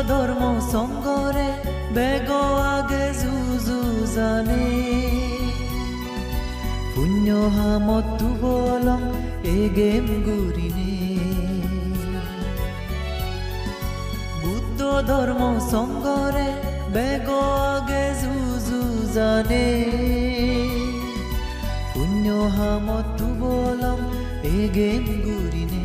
ধৰ্ম সংগৰে বেগ আগে যুজানে পুণ্য হামতো বলং এগেম গুৰিনে বুদ্ধ ধৰ্ম সংগৰে বেগ আগে যুজানে পুণ্য হামতো বলং এগেম গুৰিনে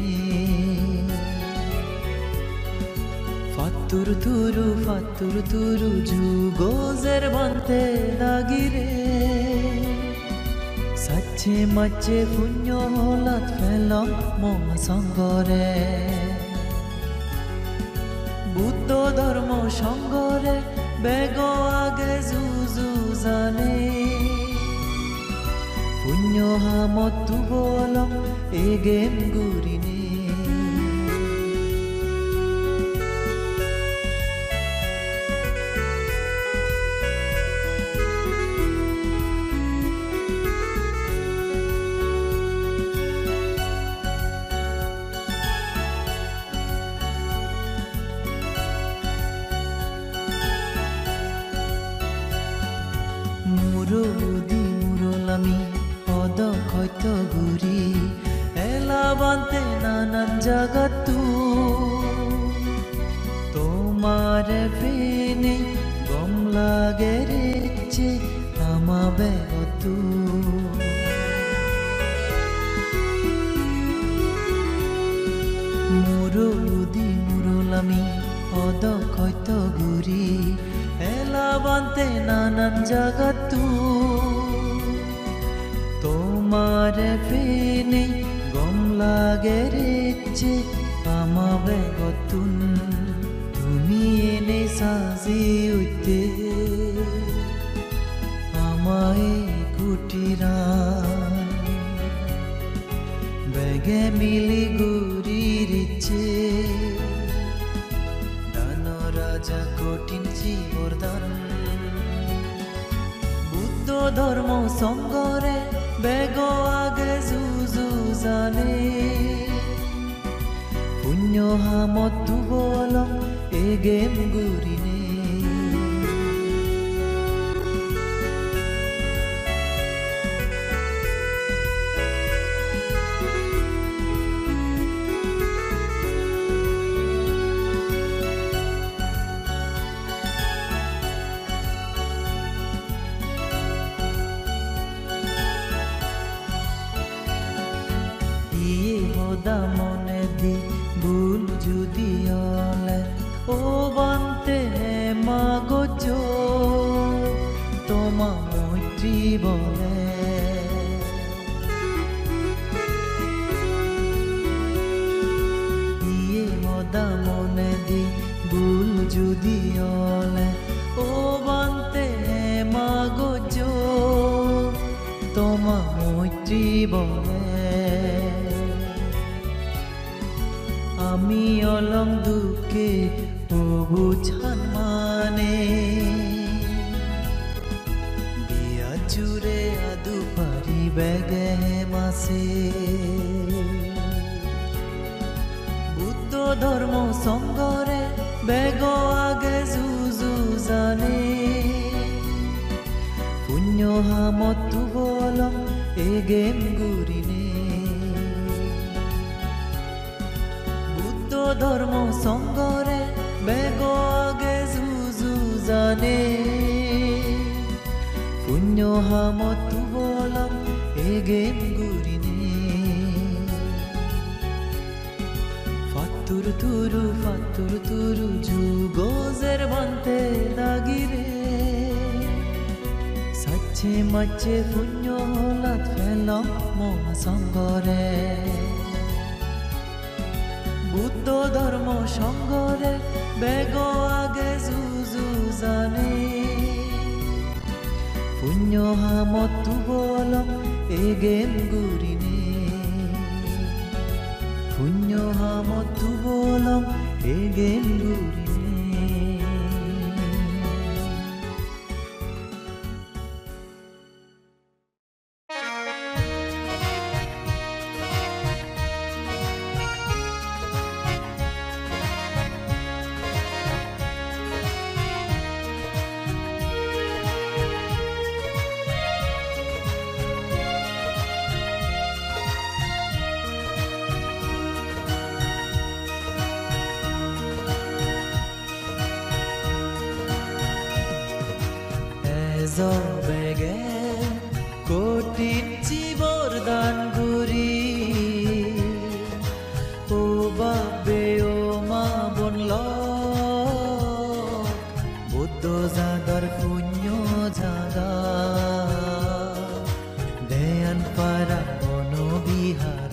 fatur turu jugozer bante dagire sache mache punyo holat felong moha sangore buddho dharmo sangore bego age juzane punyo hamotu bolong egem gurine মুরলামি পদক্ষত ঘুরি এলাবান্তে নানান জাগাতু তোমার ফেনে গম লাগে রেচে আমা বেগতু মুরলামি পদক্ষত ঘুরি এলাবান্তে নানান জাগাতু তোমার ফেনে গম লাগে রেচে আমা বেগতুন তুমি এনে সাজি উঠতে আমায় কুটিরা বেগে মিলি গুরি রিচে রাজা কঠিন জীবরদান বুদ্ধ ধর্ম সংগরে বেগ আগে যুজানে পুণ্য হামতো বলং এগেম গুৰিনে মনে দি ভুল যদি হলে ও বান্তে মাগজ তোমা মৈত্রী বলে ইয়ে মদা মনে দি ভুল যদি হলে ও বান্তে মাগজ তোমা মৈত্রী বলে আমি অলং দুঃখে প্রভু ছান মানে দিয়া জুড়ে আদু পারি বেগে মাসে বুদ্ধ ধর্ম সংগরে বেগ আগে যুজানে পুণ্য হামতো বলং এগেম গুৰিনে ধৰ্ম সংগৰে বেগ আগে যুজানে পুণ্য হামতো বলং এগেম গুৰিনে ফাতুর তুরু যুগোজের বন্তে দাগিরে সাচ্ছে মাচ্ছে পুণ্য হলাত ফেলং মোহা সঙ্গরে বুদ্ধ ধর্ম সংগরে বেগ আগে যুজানে পুণ্য হামতো বলং এগেম গুৰিনে পুণ্য হামতো বলং এগেম গুৰিনে বেগে কঠিন জীৱৰ দান গুৰি ও বাবে ও মা বনল বুদ্ধ জাদৰ শূন্য জাগা দেয়ান পাৰা বনবিহাৰ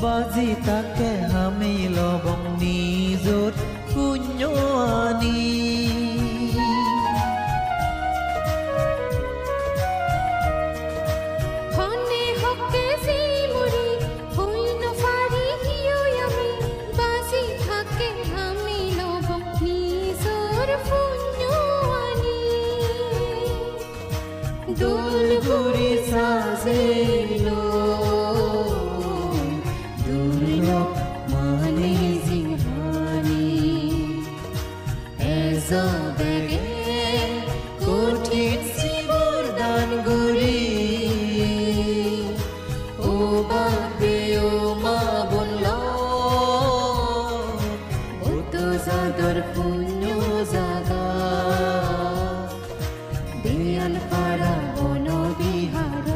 বাজি তাকে আমি লবং নিজৰ পুণ্য আনি দোলগুৰি সাজিলো বেগে কঠিন জীৱৰ দান গুৰি ও বাবে ও মা বনল বুদ্ধ জাদৰ শূন্য জাগা দেয়াল পাৰা বনবিহাৰ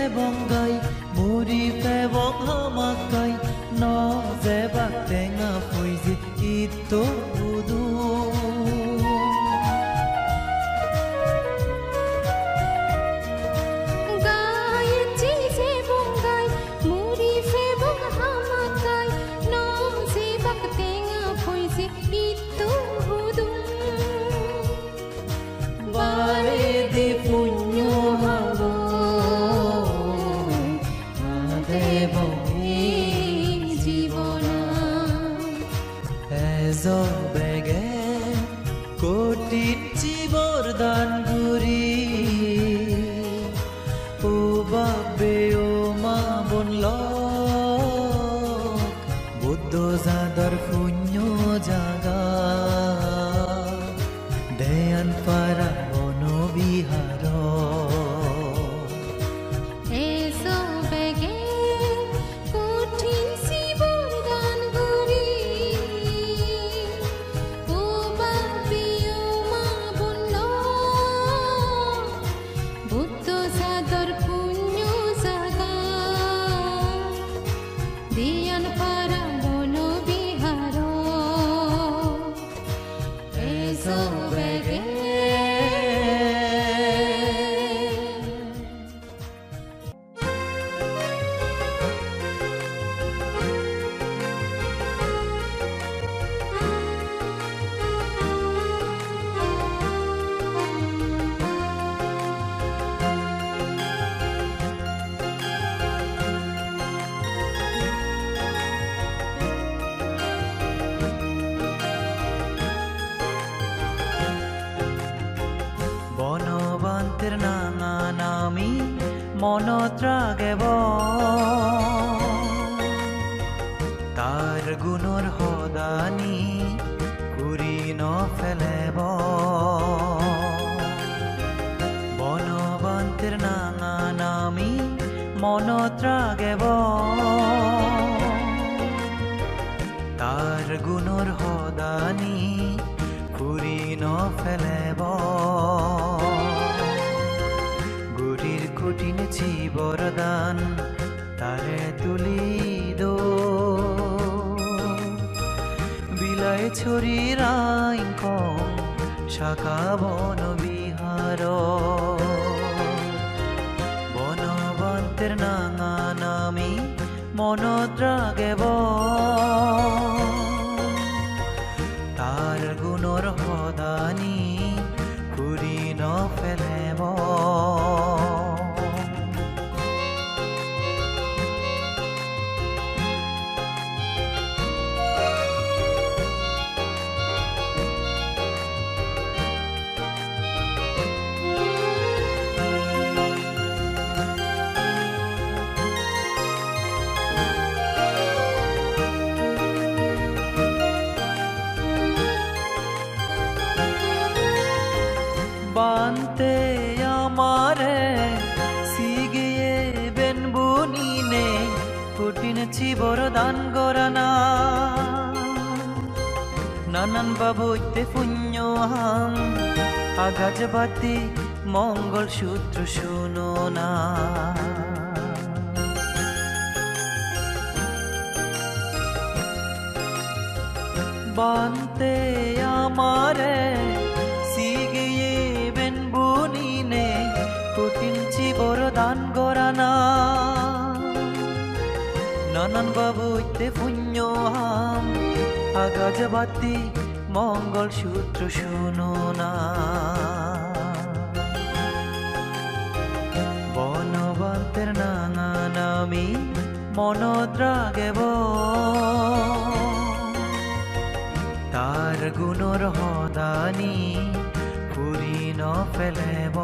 bonggai muri pe bong hamakai no ze bak tenga poisi ito budu gai chi ze bonggai muri pe bong hamakai no ze bak tenga poisi ito budu bare de punyo habo বেগে কঠিন জীৱৰ দান গুৰি ও বাবে ও মা বনল বুদ্ধ জাদৰ শূন্য জাগা দেয়ান পাৰা বনবিহাৰ বনবান্তেৰ নাঙা নামি মনত ৰাগেব তাৰ গুণৰ সদানি ঘূৰি নফেলেব বনবান্তেৰ নাঙা নামি মনত ৰাগেব তাৰ গুণৰ ছড়ি ৰাইকং শাখা বন বিহাৰ বনবন্তেৰ নাঙা নামি মনত ৰাগেব তাৰ গুণৰ সদানি ঘূৰি নফেলেব বানতে আমারে সিগিয়ে বেনবুনিনে কুটিনছি বরদান গরানা নানান বাবুইতে পুণ্যহাম আগাজ বাতি মঙ্গল সূত্র শুনো না বানতে আমারে সিগিয়ে বেনবুনিনে কুটিনছি বরদান গরানা নানান বাবুইতে পুণ্যহাম আগাজ বাতি মঙ্গল সূত্র শুনো না বনবন্তের নাঙা নামি মনত রাগেব তার গুণর সদানি ঘূৰি নফেলেব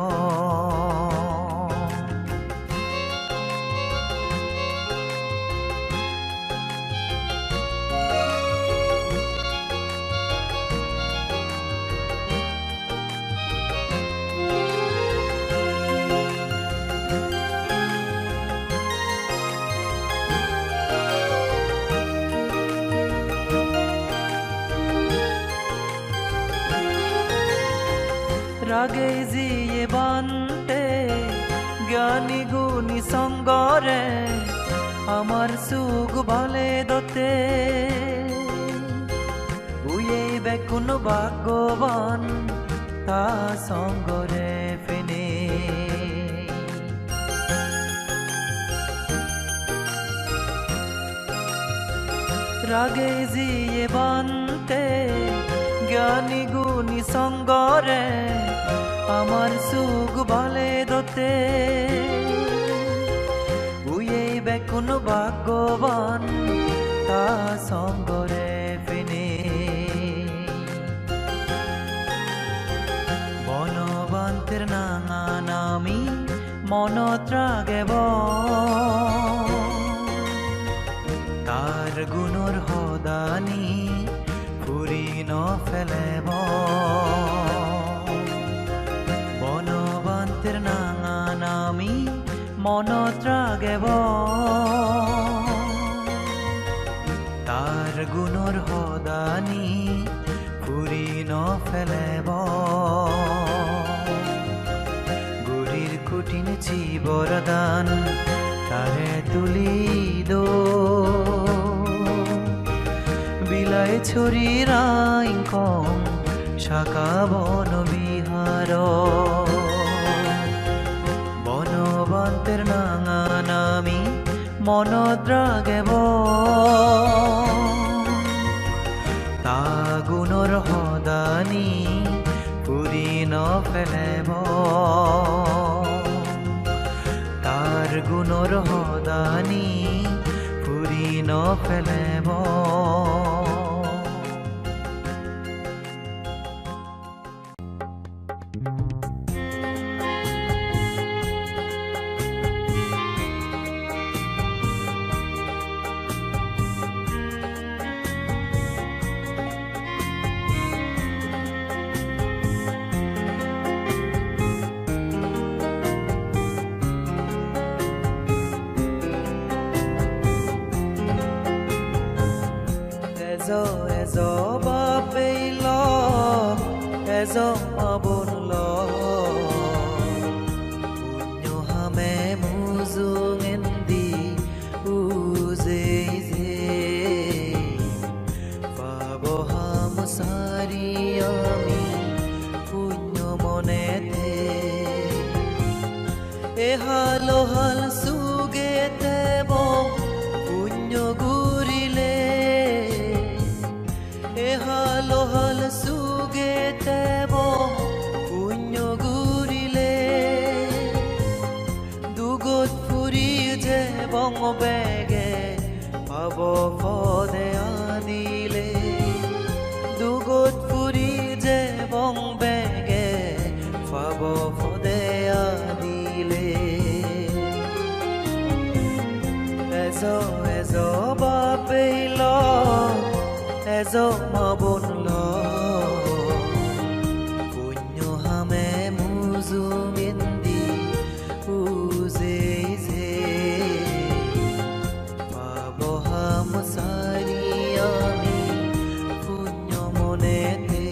রাগে জিয়ে বানতে জ্ঞানী গুণী সঙ্গরে আমার সুখ ভালে দতে উয়ে বেকুন ভাগ্যবান তা সঙ্গরে ফেনে রাগে জিয়ে বানতে জ্ঞানী গুণী সঙ্গরে আমার সুখ ভালে দতে উয়ে বেকুন ভাগ্যবান তা সঙ্গরে ফেনে বনবন্তের নাঙা নামি মনত রাগেব তার গুণর সদানি ঘূৰি নফেলেব বনবন্তেৰ নাঙা নামি মনত ৰাগেব তাৰ গুণৰ সদানি ঘূৰি নফেলেব গুৰিৰ কুটিনছি বৰদান তাৰে তুলি দো বিলাই ছড়ি ৰাইকং শাখা বন বিহাৰ বনবন্তেৰ নাঙা নামি মনত ৰাগেব তা গুণৰ সদানি ঘূৰি নফেলেব তাৰ গুণৰ সদানি ঘূৰি নফেলেব এজো বাপেই ল এজো আবন ল পুণ্য হামে মুজুং এন্দি উজে যে পাব হাম monete e halohal sugete bo punyo gurile e halohal sugete bo punyo gurile dugot puri je bong bege pabo pode adile dugot puri je bong bege pabo pode adile ezo babeilo ezo mabonlo punyo hame muzumindi uzeze pabo ham sariami punyo monete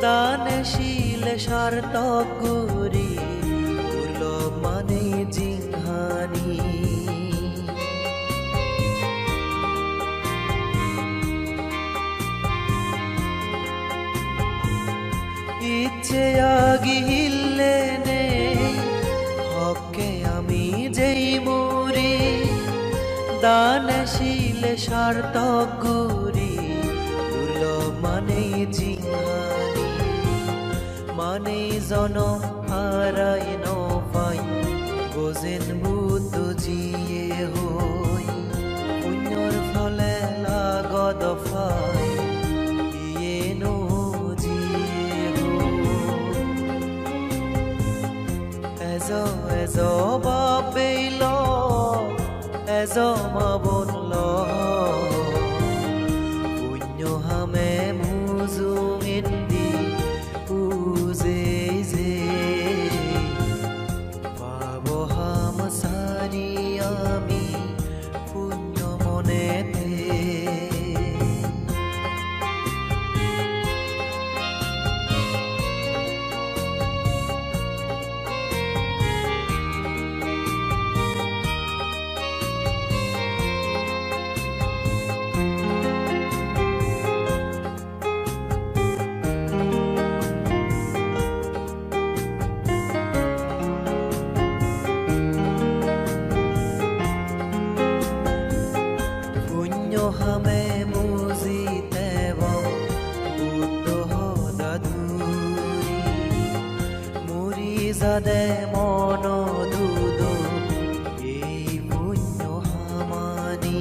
দানশীল সার্থক করি দুর্লভ মানে জিংহানি ইচ্ছে আগিলে নেই হকে আমি যেই মরি দানশীল সার্থক করি দুর্লভ মানে জিংহানি মানে জনম হারাই নপাই গোজেন বুদ্ধ জিয়ে হই পুণ্যর ফলে লাগত ফাই ইয়ে নো জিয়ে এজো বাবেইল এজো মাবনল পুণ্য হামে মুজুং ইন্দি uzeze pabo ham sariami punyo monete hame muzite bo buddho daduri muri zade mono dudo ei punyo hamani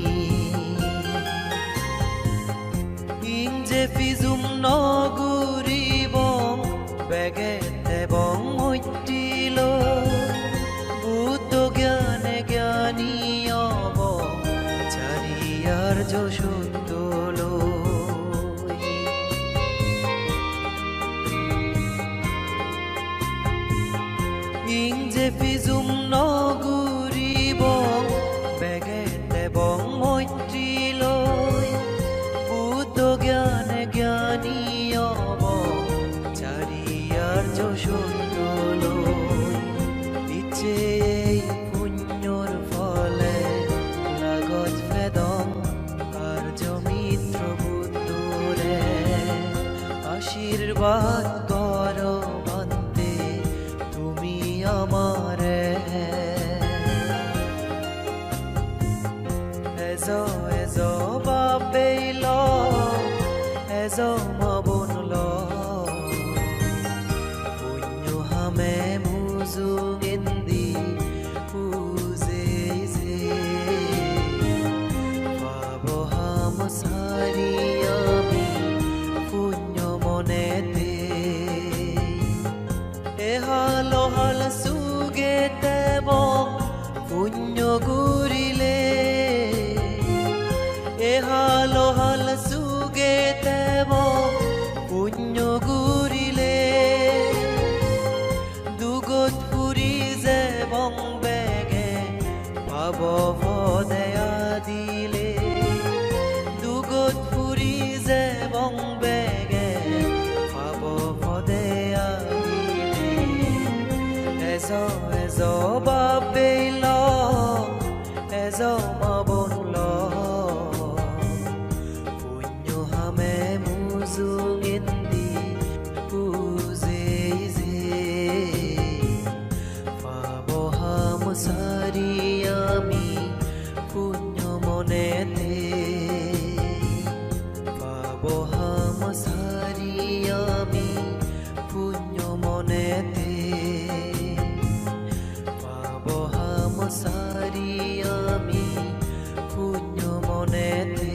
inje fizum noguri bong begete bong hoitilo buddho gyane gyani obo চারিয়ার্য সত্যলো ইংজে ফিজুম নগুরিব বেগেতে বং মৈত্রীলৈ বুদ্ধ জ্ঞানে জ্ঞানী অব চারিয়ার্য সত্যলৈ ইচ্ছে এই পুণ্যর ফলে লাগত ফেদম কার্য মিত্র বুদ্ধরে আশীর্বাদ কর বন্দে তুমি আমারে এজো বাবেইল এজো মাবনল পুণ্য হামে মুজুং ইন্দি uzeze pabo ham sariami punyo monete e halohal sugete bo punyo gurile eha হাল সুগে তেব পুণ্য গুৰিলে দুগত ফুৰি যে বং বেগে পাব ভদেয়া দিলে দুগত ফুৰি যে বং বেগে পাব ভদেয়া দিলে এজ বাবেল এজ মাবন পুণ্য হামে মুজুঙেন্দি পুজে যে পাব হাম সারি আমি পুণ্য মনেতে পাব হাম সারি আমি পুণ্য মনেতে পাব হাম সারি আমি পুণ্য মনেতে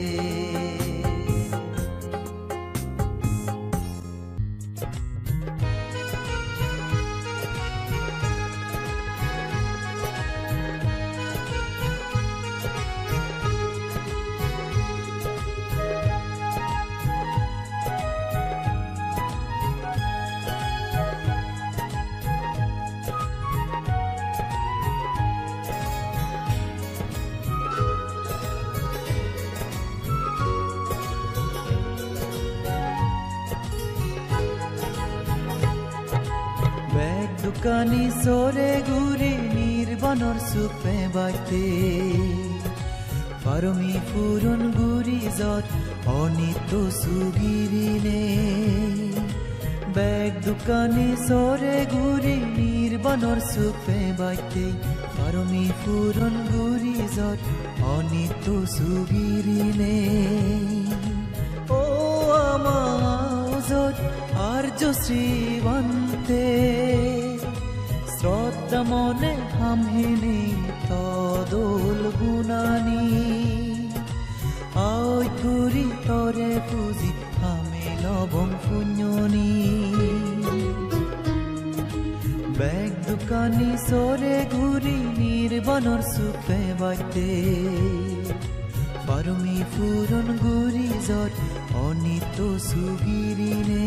দোকানী চৰে ঘূৰি নিৰ্বাণৰ চুপে বাইতে পাৰমি ফুৰণ ঘূৰি যত অনিত চুগিৰিনে বেগ দোকানী চৰে ঘূৰি নিৰ্বাণৰ চুপে বাইতে পাৰমি ফুৰণ ঘূৰি যত অনিত চুগিৰিনে ও আমাৰ যত আৰ্য শ্ৰীবন্তে শ্ৰদ্ধা মনে হামহিনি তদোল গুণানি আই ঘুৰি তৰে পুজি হামে লবং পুণ্যনি বেগ দোকানী চৰে ঘূৰি নিৰ্বাণৰ চুপে বাইতে পাৰমি ফুৰণ ঘূৰি যত অনিত চুগিৰিনে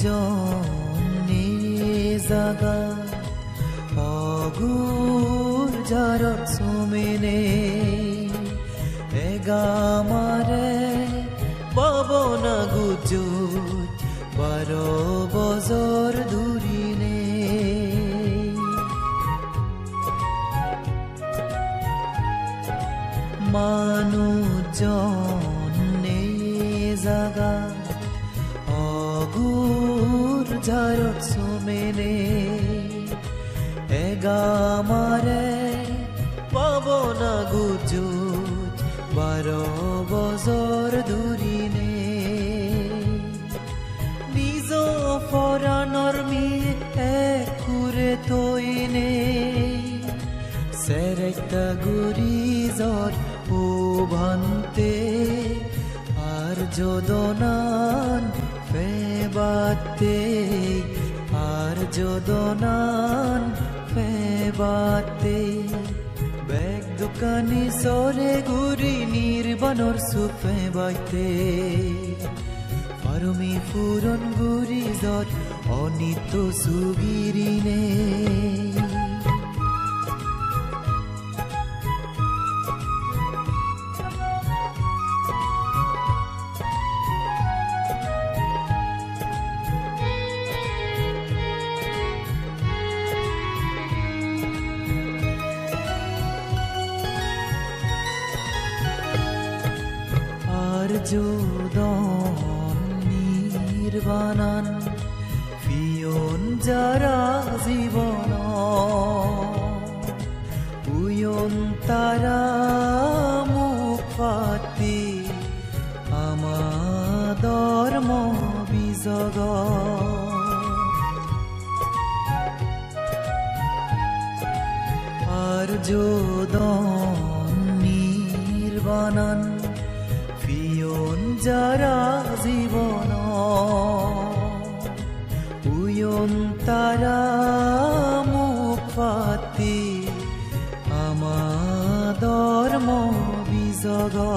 মানুহজনে জাগা অগুৰ জাৰত চুমেনে এগামাৰে পৱনা গুজুত 12 বছৰ দূৰিনে মানুহজনে জাগা অগুৰ জাৰত চুমেনে এগামাৰে পৱনা গুজুত 12 বছৰ দূৰিনে নিজ ফৰাণৰ মিয়ে একুৰে থৈনে চেৰেক্তা গুৰি যত ভান্তে আৰ যদনান ফেবাতে আৰ যদনান ফেবাতে বেগ দোকানী চৰে ঘূৰি নিৰ্বাণৰ চুপে বাইতে পাৰমি ফুৰণ ঘূৰি যত অনিত চুগিৰিনে যদন নির্বাণান পিয়ন যারা জীবন উয়ন তারা মুখ পাতি আমার ধর্ম বিজগ Arjodon nirbanan Fiyon jara jibono Uyon tara mukpati Amador mo bizogo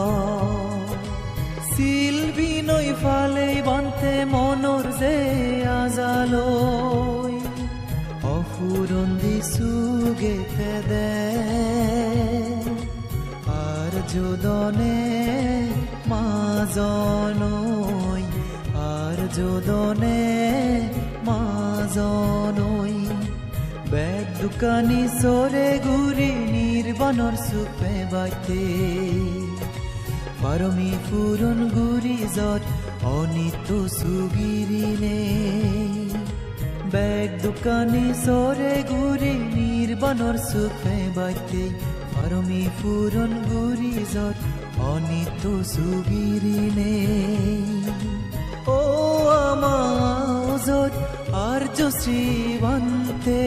Silvinoi falei bante monor je azaloi Ofurondhi sugete de Arjodone majonoi Arjodone majonoi Beg dukani sore guri nirbanor supe baite Parami furon guri zot onito sugirine Beg dukani sore guri nirbanor supe baite Parami furon guri zot onito sugirine O amazot arjo srivante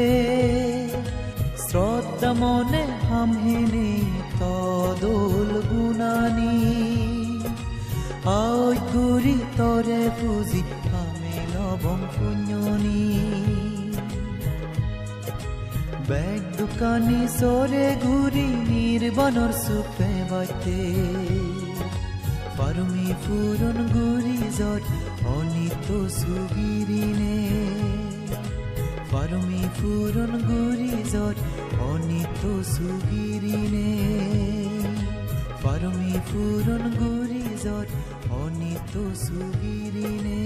Shraddha mone hamhine todol gunani Aoi guri tore puji ame lobong punyoni Beg dukani sore guri nirbanor supe baite Parmi furon guri zot onito sugirine Parmi furon guri zot onito sugirine Parmi furon guri zot onito sugirine